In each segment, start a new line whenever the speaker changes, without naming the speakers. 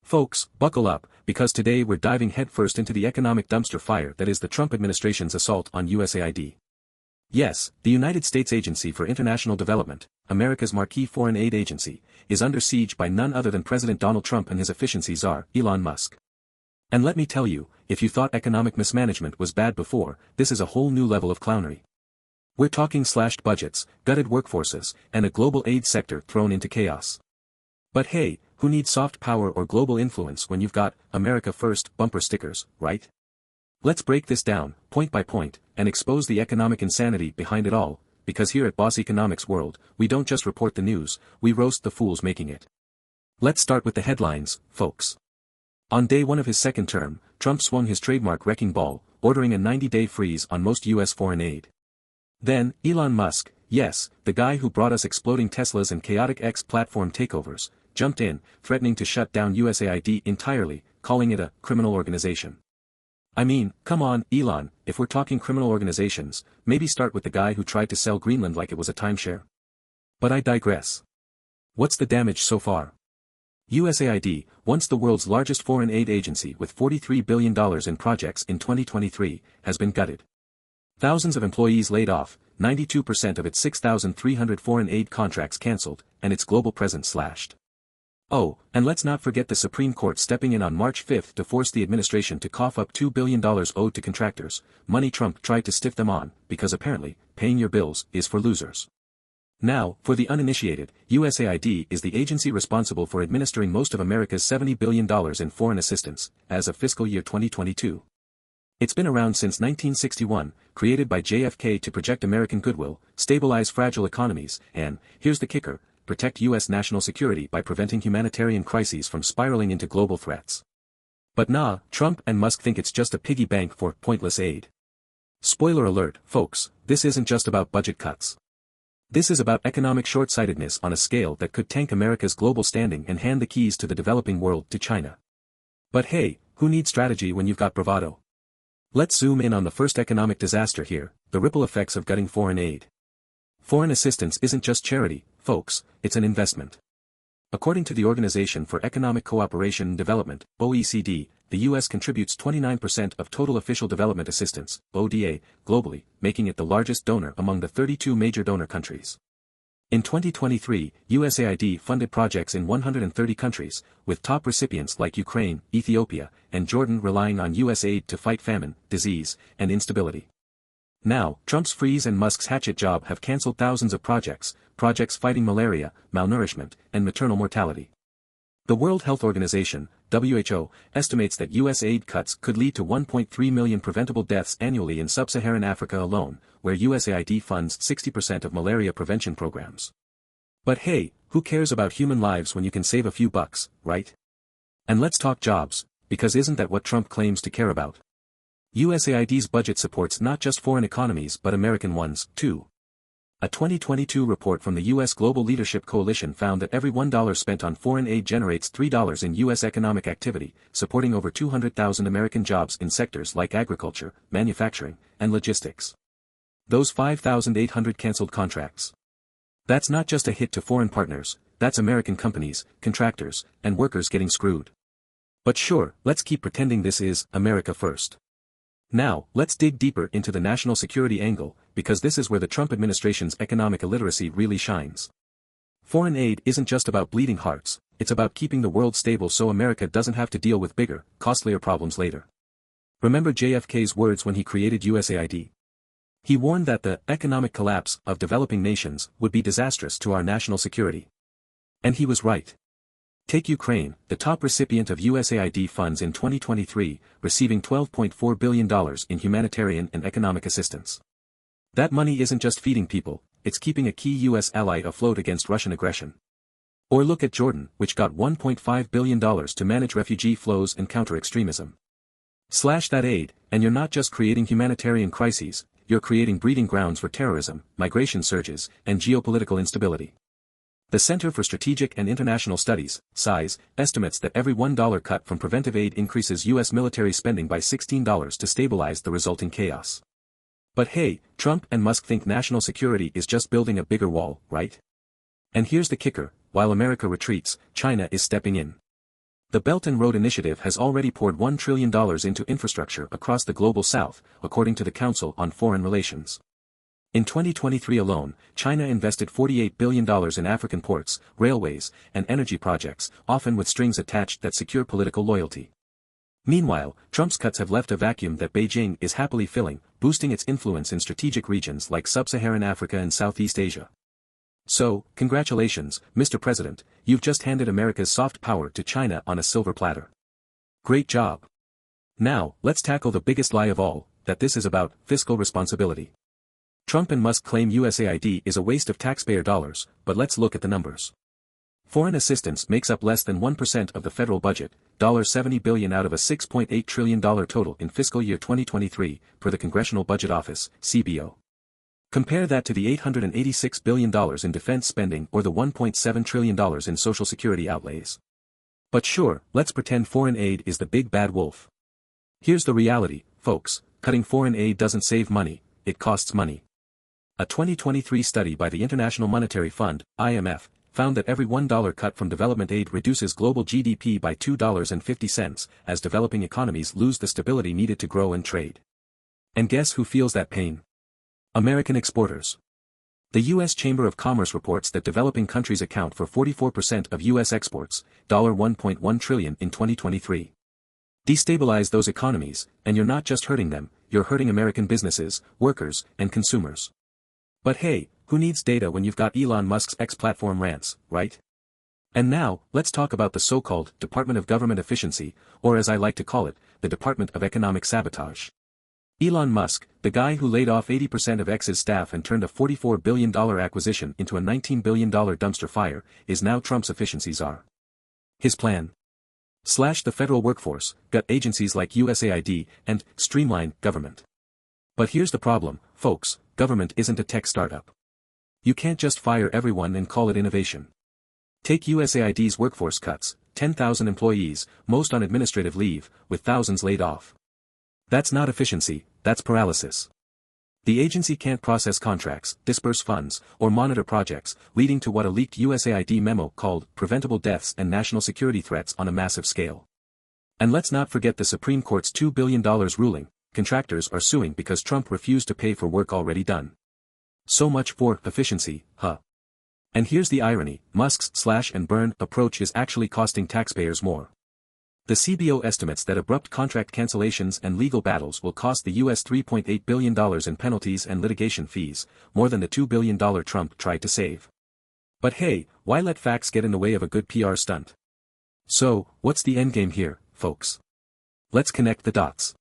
Folks, buckle up, because today we're diving headfirst into the economic dumpster fire that is the Trump administration's assault on USAID. Yes, the United States Agency for International Development, America's marquee foreign aid agency, is under siege by none other than President Donald Trump and his efficiency czar, Elon Musk. And let me tell you, if you thought economic mismanagement was bad before, this is a whole new level of clownery. We're talking slashed budgets, gutted workforces, and a global aid sector thrown into chaos. But hey, who needs soft power or global influence when you've got America First bumper stickers, right? Let's break this down, point by point, and expose the economic insanity behind it all, because here at Boss Economics World, we don't just report the news, we roast the fools making it. Let's start with the headlines, folks. On day one of his second term, Trump swung his trademark wrecking ball, ordering a 90-day freeze on most U.S. foreign aid. Then, Elon Musk, yes, the guy who brought us exploding Teslas and chaotic X platform takeovers, jumped in, threatening to shut down USAID entirely, calling it a criminal organization. I mean, come on, Elon, if we're talking criminal organizations, maybe start with the guy who tried to sell Greenland like it was a timeshare. But I digress. What's the damage so far? USAID, once the world's largest foreign aid agency with $43 billion in projects in 2023, has been gutted. Thousands of employees laid off, 92% of its 6,300 foreign aid contracts cancelled, and its global presence slashed. Oh, and let's not forget the Supreme Court stepping in on March 5 to force the administration to cough up $2 billion owed to contractors, money Trump tried to stiff them on, because apparently, paying your bills is for losers. Now, for the uninitiated, USAID is the agency responsible for administering most of America's $70 billion in foreign assistance, as of fiscal year 2022. It's been around since 1961, created by JFK to project American goodwill, stabilize fragile economies, and, here's the kicker, protect U.S. national security by preventing humanitarian crises from spiraling into global threats. But nah, Trump and Musk think it's just a piggy bank for pointless aid. Spoiler alert, folks, this isn't just about budget cuts. This is about economic short-sightedness on a scale that could tank America's global standing and hand the keys to the developing world to China. But hey, who needs strategy when you've got bravado? Let's zoom in on the first economic disaster here, the ripple effects of gutting foreign aid. Foreign assistance isn't just charity, folks, it's an investment. According to the Organization for Economic Cooperation and Development, OECD, the U.S. contributes 29% of total official development assistance, ODA, globally, making it the largest donor among the 32 major donor countries. In 2023, USAID funded projects in 130 countries, with top recipients like Ukraine, Ethiopia, and Jordan relying on U.S. aid to fight famine, disease, and instability. Now, Trump's freeze and Musk's hatchet job have cancelled thousands of projects fighting malaria, malnourishment, and maternal mortality. The World Health Organization, WHO, estimates that U.S. aid cuts could lead to 1.3 million preventable deaths annually in sub-Saharan Africa alone, where USAID funds 60% of malaria prevention programs. But hey, who cares about human lives when you can save a few bucks, right? And let's talk jobs, because isn't that what Trump claims to care about? USAID's budget supports not just foreign economies but American ones, too. A 2022 report from the U.S. Global Leadership Coalition found that every $1 spent on foreign aid generates $3 in U.S. economic activity, supporting over 200,000 American jobs in sectors like agriculture, manufacturing, and logistics. Those 5,800 canceled contracts. That's not just a hit to foreign partners, that's American companies, contractors, and workers getting screwed. But sure, let's keep pretending this is America First. Now, let's dig deeper into the national security angle, because this is where the Trump administration's economic illiteracy really shines. Foreign aid isn't just about bleeding hearts, it's about keeping the world stable so America doesn't have to deal with bigger, costlier problems later. Remember JFK's words when he created USAID? He warned that the economic collapse of developing nations would be disastrous to our national security. And he was right. Take Ukraine, the top recipient of USAID funds in 2023, receiving $12.4 billion in humanitarian and economic assistance. That money isn't just feeding people, it's keeping a key U.S. ally afloat against Russian aggression. Or look at Jordan, which got $1.5 billion to manage refugee flows and counter extremism. Slash that aid, and you're not just creating humanitarian crises, you're creating breeding grounds for terrorism, migration surges, and geopolitical instability. The Center for Strategic and International Studies, SISE, estimates that every $1 cut from preventive aid increases U.S. military spending by $16 to stabilize the resulting chaos. But hey, Trump and Musk think national security is just building a bigger wall, right? And here's the kicker, while America retreats, China is stepping in. The Belt and Road Initiative has already poured $1 trillion into infrastructure across the global south, according to the Council on Foreign Relations. In 2023 alone, China invested $48 billion in African ports, railways, and energy projects, often with strings attached that secure political loyalty. Meanwhile, Trump's cuts have left a vacuum that Beijing is happily filling, boosting its influence in strategic regions like sub-Saharan Africa and Southeast Asia. So, congratulations, Mr. President, you've just handed America's soft power to China on a silver platter. Great job. Now, let's tackle the biggest lie of all, that this is about fiscal responsibility. Trump and Musk claim USAID is a waste of taxpayer dollars, but let's look at the numbers. Foreign assistance makes up less than 1% of the federal budget, $70 billion out of a $6.8 trillion total in fiscal year 2023, per the Congressional Budget Office, CBO. Compare that to the $886 billion in defense spending or the $1.7 trillion in Social Security outlays. But sure, let's pretend foreign aid is the big bad wolf. Here's the reality, folks, cutting foreign aid doesn't save money, it costs money. A 2023 study by the International Monetary Fund, IMF, found that every $1 cut from development aid reduces global GDP by $2.50, as developing economies lose the stability needed to grow and trade. And guess who feels that pain? American exporters. The U.S. Chamber of Commerce reports that developing countries account for 44% of U.S. exports, $1.1 trillion in 2023. Destabilize those economies, and you're not just hurting them, you're hurting American businesses, workers, and consumers. But hey, who needs data when you've got Elon Musk's X platform rants, right? And now, let's talk about the so-called Department of Government Efficiency, or as I like to call it, the Department of Economic Sabotage. Elon Musk, the guy who laid off 80% of X's staff and turned a $44 billion acquisition into a $19 billion dumpster fire, is now Trump's efficiency czar. His plan? Slash the federal workforce, gut agencies like USAID, and streamline government. But here's the problem, folks, government isn't a tech startup. You can't just fire everyone and call it innovation. Take USAID's workforce cuts, 10,000 employees, most on administrative leave, with thousands laid off. That's not efficiency, that's paralysis. The agency can't process contracts, disperse funds, or monitor projects, leading to what a leaked USAID memo called preventable deaths and national security threats on a massive scale. And let's not forget the Supreme Court's $2 billion ruling, contractors are suing because Trump refused to pay for work already done. So much for efficiency, huh? And here's the irony, Musk's slash and burn approach is actually costing taxpayers more. The CBO estimates that abrupt contract cancellations and legal battles will cost the U.S. $3.8 billion in penalties and litigation fees, more than the $2 billion Trump tried to save. But hey, why let facts get in the way of a good PR stunt? So, what's the endgame here, folks? Let's connect the dots.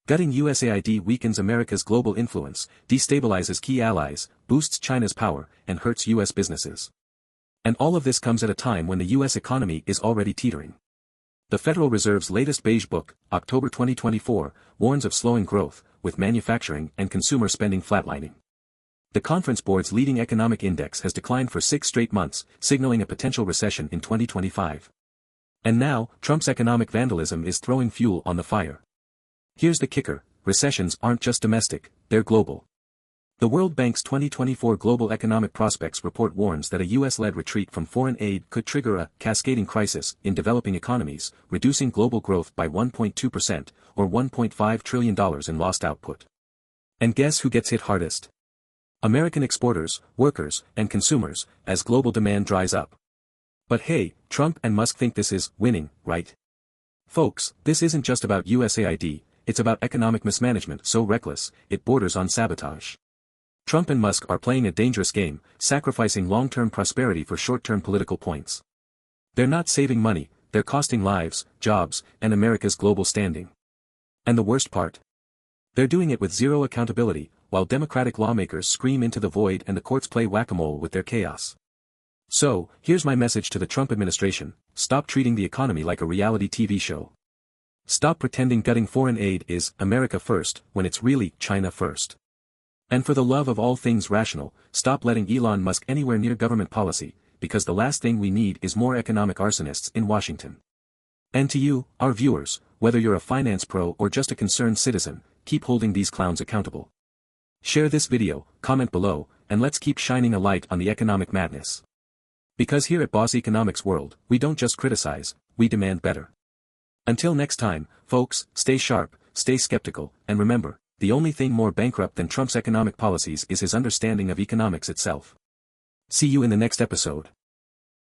Gutting USAID weakens America's global influence, destabilizes key allies, boosts China's power, and hurts U.S. businesses. And all of this comes at a time when the U.S. economy is already teetering. The Federal Reserve's latest Beige Book, October 2024, warns of slowing growth, with manufacturing and consumer spending flatlining. The Conference Board's leading economic index has declined for 6 straight months, signaling a potential recession in 2025. And now, Trump's economic vandalism is throwing fuel on the fire. Here's the kicker, recessions aren't just domestic, they're global. The World Bank's 2024 Global Economic Prospects Report warns that a U.S.-led retreat from foreign aid could trigger a cascading crisis in developing economies, reducing global growth by 1.2%, or $1.5 trillion in lost output. And guess who gets hit hardest? American exporters, workers, and consumers, as global demand dries up. But hey, Trump and Musk think this is winning, right? Folks, this isn't just about USAID, it's about economic mismanagement so reckless, it borders on sabotage. Trump and Musk are playing a dangerous game, sacrificing long-term prosperity for short-term political points. They're not saving money, they're costing lives, jobs, and America's global standing. And the worst part? They're doing it with zero accountability, while Democratic lawmakers scream into the void and the courts play whack-a-mole with their chaos. So, here's my message to the Trump administration, stop treating the economy like a reality TV show. Stop pretending gutting foreign aid is America first, when it's really China first. And for the love of all things rational, stop letting Elon Musk anywhere near government policy, because the last thing we need is more economic arsonists in Washington. And to you, our viewers, whether you're a finance pro or just a concerned citizen, keep holding these clowns accountable. Share this video, comment below, and let's keep shining a light on the economic madness. Because here at Boss Economics World, we don't just criticize, we demand better. Until next time, folks, stay sharp, stay skeptical, and remember, the only thing more bankrupt than Trump's economic policies is his understanding of economics itself. See you in the next episode.